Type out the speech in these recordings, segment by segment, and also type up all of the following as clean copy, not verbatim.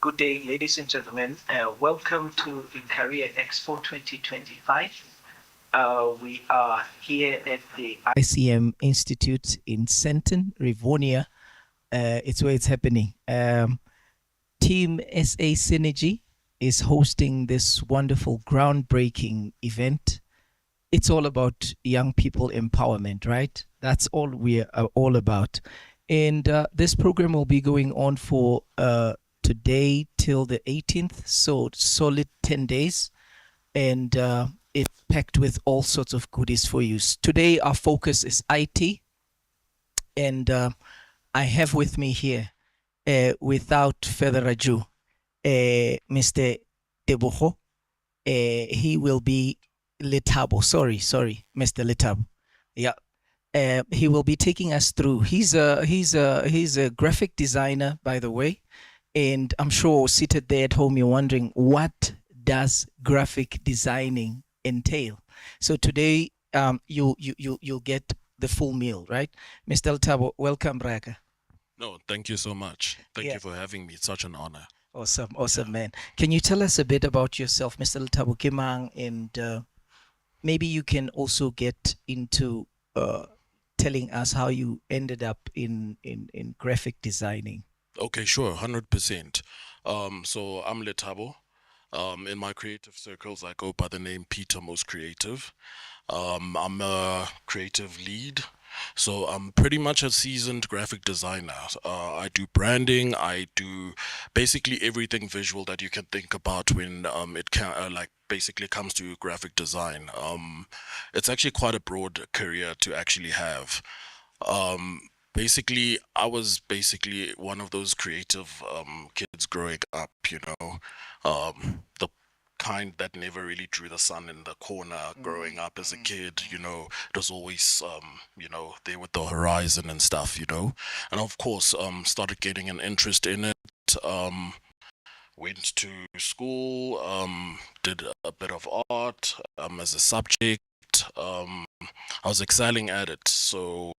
Good day, ladies and gentlemen. Welcome to the Career Expo 2025. We are here at the ICM Institute in Senton, Rivonia. It's where it's happening. Team SA Synergy is hosting this wonderful groundbreaking event. It's all about young people empowerment, right? That's all we are all about. And this program will be going on for today till the 18th, so solid 10 days. And it's packed with all sorts of goodies for you. Today, our focus is IT. And I have with me here, without further ado, Mr. Tebogo. He will be Lethabo. Sorry, Mr. Lethabo. Yeah. He will be taking us through. He's a graphic designer, by the way, and I'm sure seated there at home you're wondering, what does graphic designing entail? So today you'll get the full meal, right? Mr. Lethabo, welcome, Braga. No, thank you so much. Thank you for having me. It's such an honor. Awesome, man. Can you tell us a bit about yourself, Mr. Lethabo Kimang, and maybe you can also get into telling us how you ended up in graphic designing. Okay, sure, 100%. So I'm Lethabo. In my creative circles, I go by the name Peter Most Creative. I'm a creative lead. So I'm pretty much a seasoned graphic designer. I do branding. I do basically everything visual that you can think about when it can basically comes to graphic design. It's actually quite a broad career to actually have. Basically, I was basically one of those creative kids growing up. The kind that never really drew the sun in the corner growing up as a kid. It was always there with the horizon and stuff. And of course started getting an interest in it. Went to school, did a bit of art as a subject. I was excelling at it, so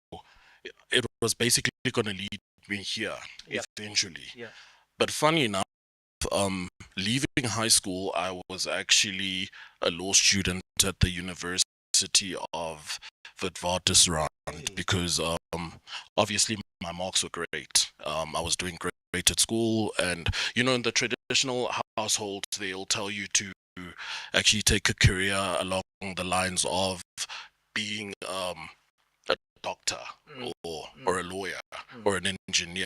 it was basically going to lead me here eventually. But funny enough, leaving high school, I was actually a law student at the University of Witwatersrand because obviously my marks were great. I was doing great at school, and in the traditional household, they'll tell you to actually take a career along the lines of being a doctor or a lawyer or an engineer.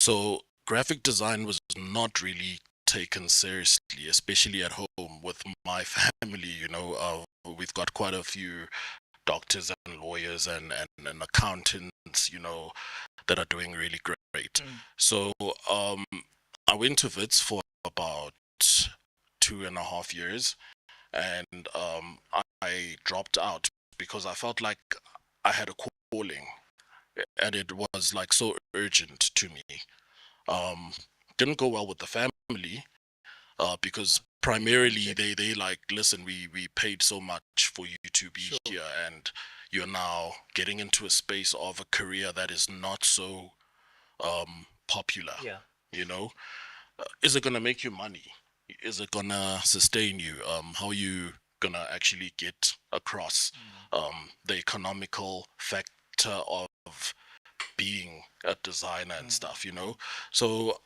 So graphic design was not really taken seriously, especially at home with my family. We've got quite a few doctors and lawyers and accountants, that are doing really great. So I went to WITS for about 2.5 years, and I dropped out because I felt like I had a calling, and it was like so urgent to me. Didn't go well with the family because primarily they like, listen, we paid so much for you to be here, and you're now getting into a space of a career that is not so popular. Is it gonna make you money? Is it gonna sustain you? How are you gonna actually get across the economical factor of being a designer and stuff? So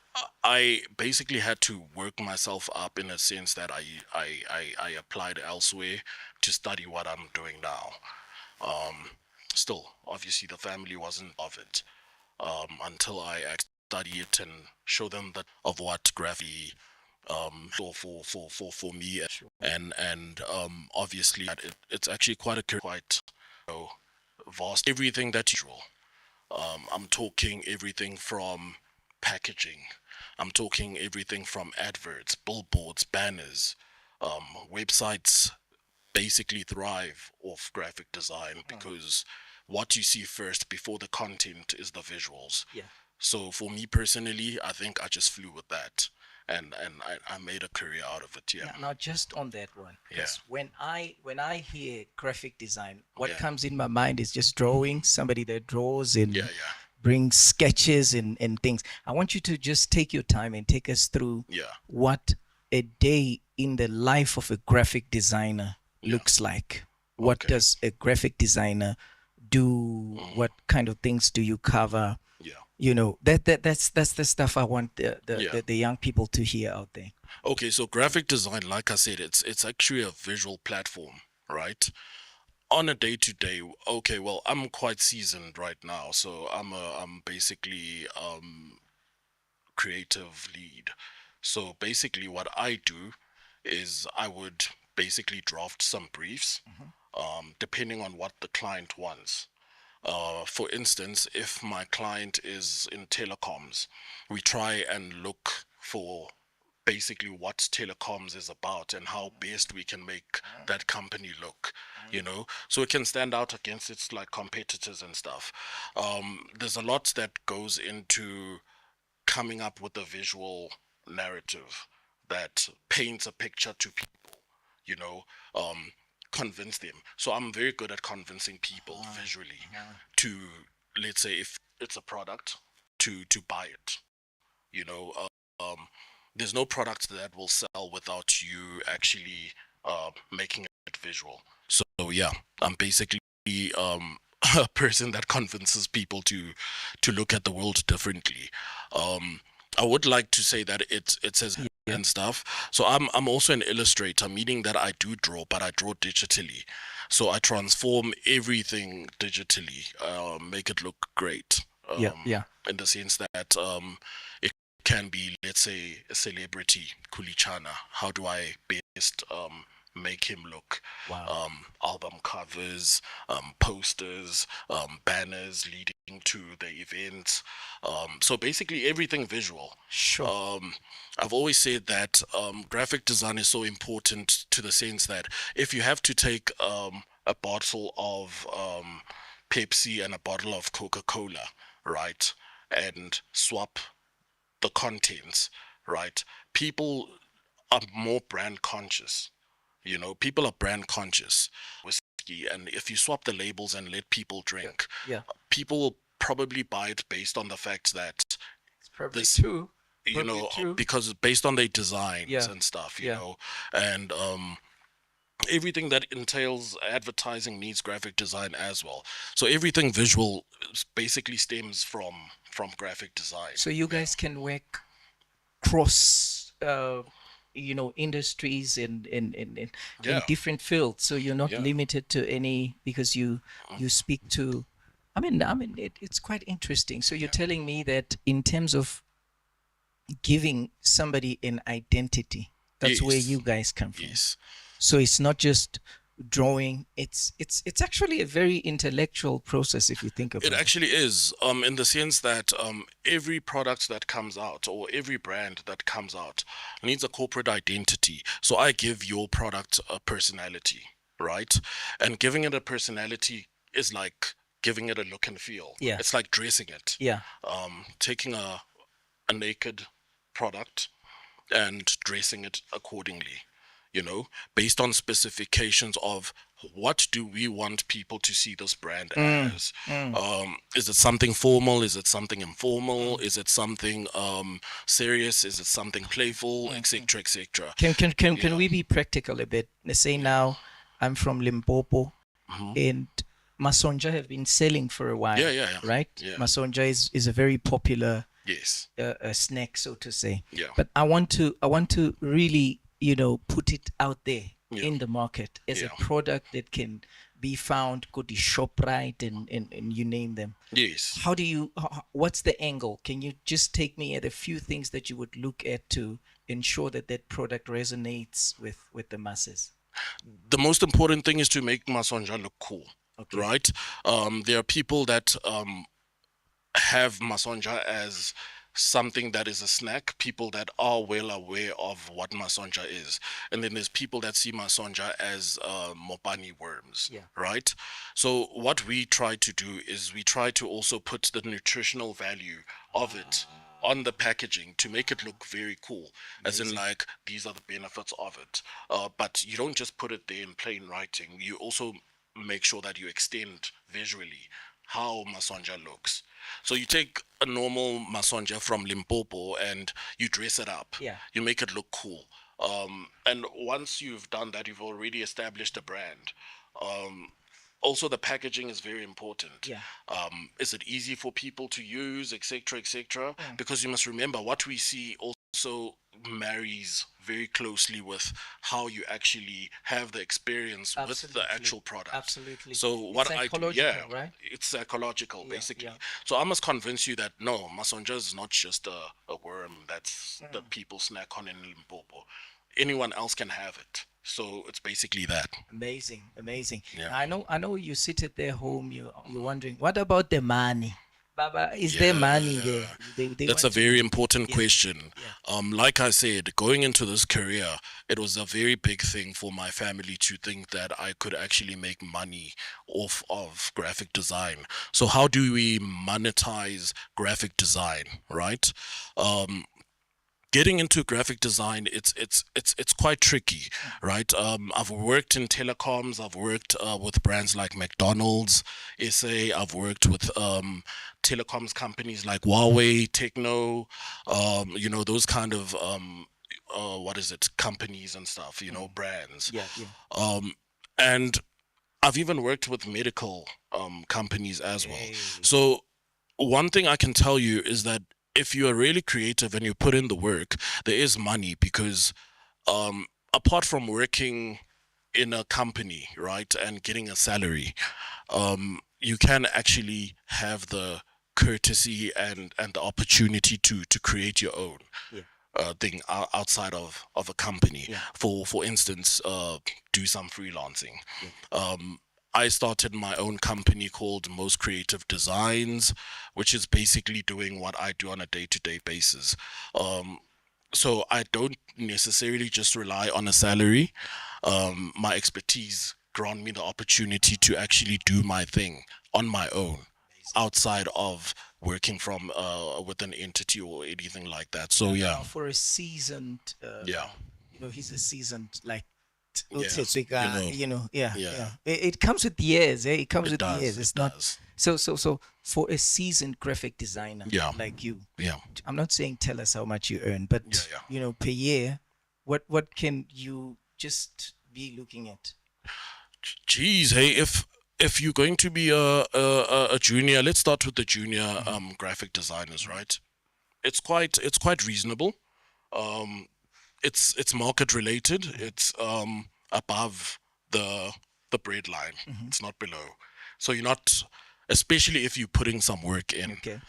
I basically had to work myself up in a sense that I applied elsewhere to study what I'm doing now. Still, obviously, the family wasn't of it until I study it and show them that of what graphy for me, and obviously it's actually quite vast. Everything that usual. I'm talking everything from packaging. I'm talking everything from adverts, billboards, banners, websites basically thrive off graphic design because what you see first before the content is the visuals. So for me personally, I think I just flew with that, and I made a career out of it. Now just on that one, when I hear graphic design, what comes in my mind is just drawing, somebody that draws in bring sketches and things. I want you to just take your time and take us through Yeah. what a day in the life of a graphic designer looks like. What Okay. does a graphic designer do? What kind of things do you cover? Yeah. You know, that's the stuff I want Yeah. the young people to hear out there. Okay, so graphic design, like I said, it's actually a visual platform, right? On a day to day, okay, well, I'm quite seasoned right now, so I'm basically creative lead. So basically, what I do is I would basically draft some briefs, depending on what the client wants. For instance, if my client is in telecoms, we try and look for basically what telecoms is about and how best we can make that company look, so it can stand out against its like competitors and stuff. There's a lot that goes into coming up with a visual narrative that paints a picture to people, you know, um, convince them. So I'm very good at convincing people visually to, let's say, if it's a product, to buy it. You know, um, there's no product that will sell without you actually making it visual. So yeah, I'm basically a person that convinces people to look at the world differently. Um, I would like to say that it says Yeah. and stuff. So I'm also an illustrator, meaning that I do draw, but I draw digitally. So I transform everything digitally, make it look great. Yeah, yeah. In the sense that it can be, let's say, a celebrity, Kulichana. How do I best make him look? Wow. Album covers, posters, banners leading to the event. So basically everything visual. Sure. I've always said that graphic design is so important to the sense that if you have to take a bottle of Pepsi and a bottle of Coca-Cola, right, and swap the contents, right, people are more brand conscious. People are brand conscious. Whiskey, and if you swap the labels and let people drink, Yeah. people will probably buy it based on the fact that It's probably this, true. Probably true. because it's based on their designs Yeah. and stuff, Yeah. and everything that entails advertising needs graphic design as well. So everything visual basically stems from graphic design. So you guys can work cross industries in Yeah. different fields, so you're not Yeah. limited to any, because you speak to, it's quite interesting. So you're telling me that in terms of giving somebody an identity, that's where Yes. you guys come from. Yes. So it's not just drawing, it's actually a very intellectual process if you think about It it. actually is, in the sense that every product that comes out or every brand that comes out needs a corporate identity. So I give your product a personality, right? And giving it a personality is like giving it a look and feel. Yeah. It's like dressing it. Yeah. Taking a naked product and dressing it accordingly, based on specifications of what do we want people to see this brand as. Is it something formal? Is it something informal? Is it something serious? Is it something playful, etc., etc.? Can we be practical a bit? Let's say now I'm from Limpopo, and Masonja have been selling for a while. Yeah. Right? Yeah. Masonja is a very popular Yes. snack, so to say. Yeah. But I want to really, put it out there in the market as a product that can be found, go to ShopRite and you name them. Yes. How do you, what's the angle? Can you just take me at a few things that you would look at to ensure that that product resonates with the masses? The most important thing is to make Masonja look cool. Okay. Right? There are people that have Masonja as something that is a snack, people that are well aware of what Masonja is. And then there's people that see Masonja as Mopani worms, right? So what we try to do is we try to also put the nutritional value of it on the packaging to make it look very cool. Amazing. As in like, these are the benefits of it. But you don't just put it there in plain writing. You also make sure that you extend visually how masonja looks. So you take a normal masonja from Limpopo and you dress it up. Yeah. You make it look cool. And once you've done that, you've already established a brand. Also, the packaging is very important. Yeah. Is it easy for people to use, etc., etc.? Because you must remember what we see also marries very closely with how you actually have the experience with Absolutely. the actual product. Absolutely. So what I do, psychological, right? it's psychological Yeah, basically. yeah. So I must convince you that no, masonja is not just a worm that's that people snack on in Limpopo. Anyone else can have it. So it's basically that. Amazing, amazing. Yeah. I know you sit at their home, you're wondering, what about the money? Baba, is there money there? They That's a want to very know. important Yeah. question. Yeah. Like I said, going into this career, it was a very big thing for my family to think that I could actually make money off of graphic design. So how do we monetize graphic design, right? Getting into graphic design, it's quite tricky, right? I've worked in telecoms. I've worked with brands like McDonald's SA. I've worked with telecoms companies like Huawei, Techno, you know, those kind of what is it, companies and stuff, you know, brands. Yeah, yeah. And I've even worked with medical companies as well. Hey. So one thing I can tell you is that if you are really creative and you put in the work, there is money because apart from working in a company, right, and getting a salary, you can actually have the courtesy and the opportunity to create your own Yeah. thing outside of a company. Yeah. For instance, do some freelancing. I started my own company called Most Creative Designs, which is basically doing what I do on a day-to-day basis. So I don't necessarily just rely on a salary. My expertise grant me the opportunity to actually do my thing on my own outside of working from with an entity or anything like that. So yeah. Now, for a seasoned, Yeah. you know, he's a seasoned, like, Yes, you know, yeah, yeah. yeah. It comes with years, eh? It comes It with does, years. it It's not does. so for a seasoned graphic designer, Yeah. like you. Yeah. I'm not saying tell us how much you earn, but Yeah, yeah. you know, per year, what can you just be looking at? Geez, hey, if you're going to be a junior, let's start with the junior graphic designers, right? It's quite reasonable. Um, it's market related. It's above the the bread line. It's not below. So you're not, especially if you're putting some work in. Okay.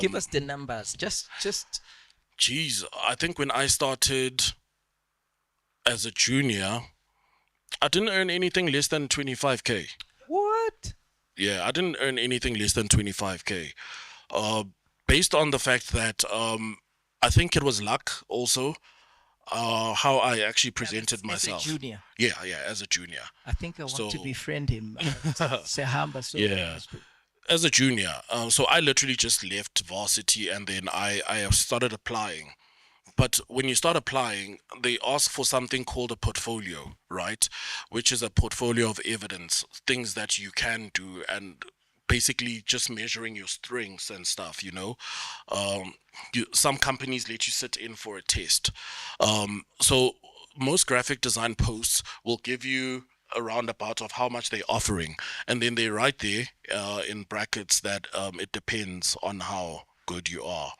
Give us the numbers. Just Geez, I think when I started as a junior, I didn't earn anything less than 25K. what? Yeah, I didn't earn anything less than 25K. Based on the fact that I think it was luck also, how I actually presented myself. As a junior. Yeah, as a junior. I think I want to So- befriend him. Sehamba, so Yeah. As a junior, so I literally just left varsity and then I started applying. But when you start applying, they ask for something called a portfolio, right? Which is a portfolio of evidence, things that you can do, and basically just measuring your strengths and stuff, you know. Some companies let you sit in for a test. So most graphic design posts will give you a roundabout of how much they're offering, and then they write there in brackets that it depends on how good you are,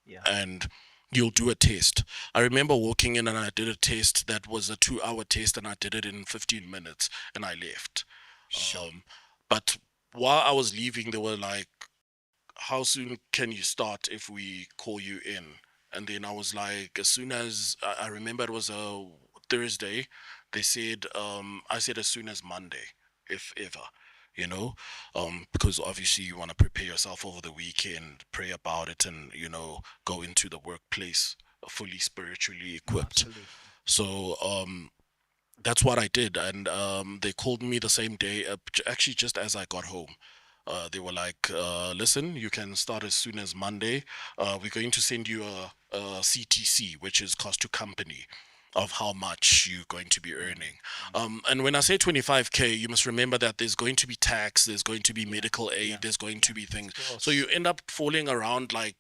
Yeah. and you'll do a test. I remember walking in and I did a test that was a 2 hour test and I did it in 15 minutes and I left. But while I was leaving, they were like, how soon can you start if we call you in? And then I was like, as soon as I remember it was a Thursday, they said, I said as soon as Monday, if ever, you know, because obviously you want to prepare yourself over the weekend, pray about it, and you know, go into the workplace fully spiritually equipped. Absolutely. So that's what I did, and they called me the same day, actually just as I got home. They were like, listen, you can start as soon as Monday. We're going to send you a CTC, which is cost to company. of how much you're going to be earning. And when I say 25K, you must remember that there's going to be tax, there's going to be medical aid, there's going to be things. So you end up falling around like,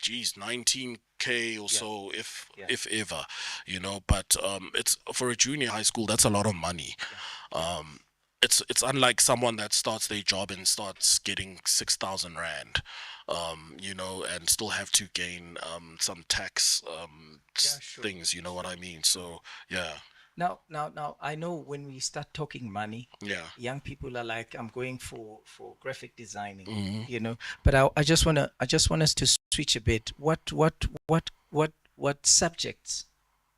geez, 19K or so, if ever, you know. But it's for a junior high school, that's a lot of money. It's unlike someone that starts their job and starts getting 6,000 rand, you know, and still have to gain some tax things, you know what I mean? So yeah. Now, I know when we start talking money, young people are like, I'm going for graphic designing, you know. But I just want us to switch a bit. What subjects,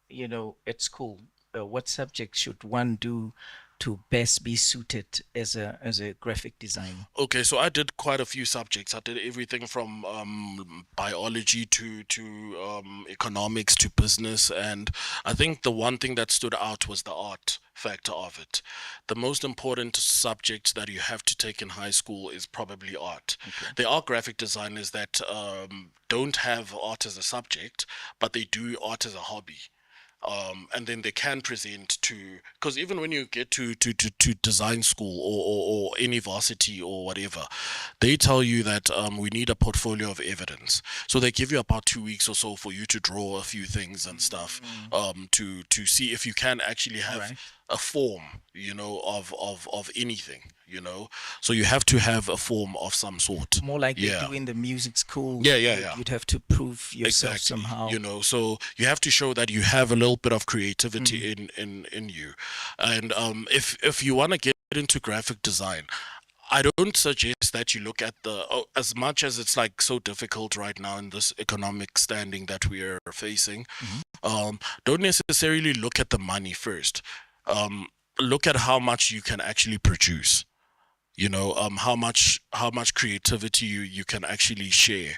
you know, at school? What subjects should one do to best be suited as a graphic designer? Okay, so I did quite a few subjects. I did everything from biology to economics to business, and I think the one thing that stood out was the art factor of it. The most important subject that you have to take in high school is probably art. There are graphic designers that don't have art as a subject, but they do art as a hobby. And then they can present to, because even when you get to design school or any varsity or whatever, they tell you that we need a portfolio of evidence. So they give you about 2 weeks or so for you to draw a few things and stuff, to see if you can actually have a form, you know, of anything, you know. So you have to have a form of some sort. More like they do in the music school. Yeah. You'd have to prove yourself somehow. You know, so you have to show that you have a little bit of creativity in you. And if you want to get into graphic design, I don't suggest that you look at as much as it's like so difficult right now in this economic standing that we are facing. Don't necessarily look at the money first. Look at how much you can actually produce, you know, how much creativity you can actually share,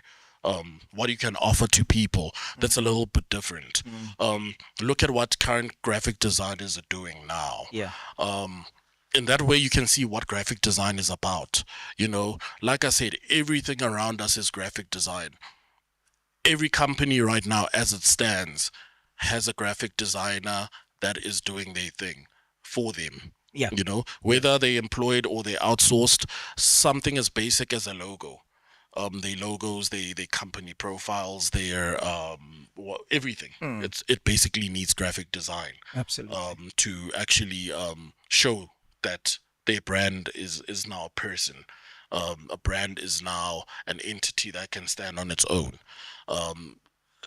what you can offer to people. That's a little bit different. Look at what current graphic designers are doing now. In that way you can see what graphic design is about. You know, like I said, everything around us is graphic design. Every company right now as it stands has a graphic designer that is doing their thing for them. You know, whether they employed or they outsourced, something as basic as a logo. Their logos, their company profiles, their everything. It basically needs graphic design. Absolutely. To actually show that their brand is now a person. A brand is now an entity that can stand on its own.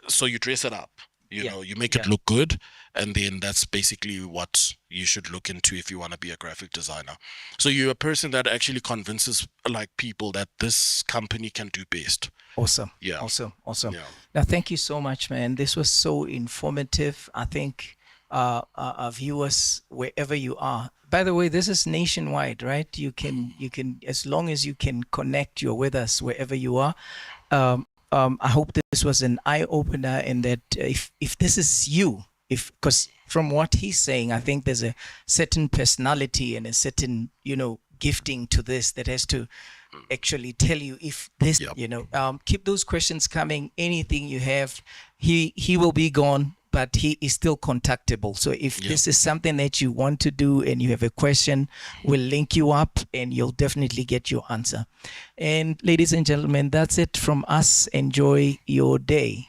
So you dress it up. You know, you make it look good, and then that's basically what you should look into if you want to be a graphic designer. So you're a person that actually convinces like people that this company can do best. Awesome. Yeah. Awesome. Yeah. Now, thank you so much, man. This was so informative. I think our viewers, wherever you are. By the way, this is nationwide, right? You can, as long as you can connect, you're with us wherever you are. I hope this was an eye-opener, and that if this is you, because from what he's saying, I think there's a certain personality and a certain, you know, gifting to this that has to actually tell you if this, you know, keep those questions coming. Anything you have, he will be gone, but he is still contactable. So if this is something that you want to do and you have a question, we'll link you up and you'll definitely get your answer. And ladies and gentlemen, that's it from us. Enjoy your day.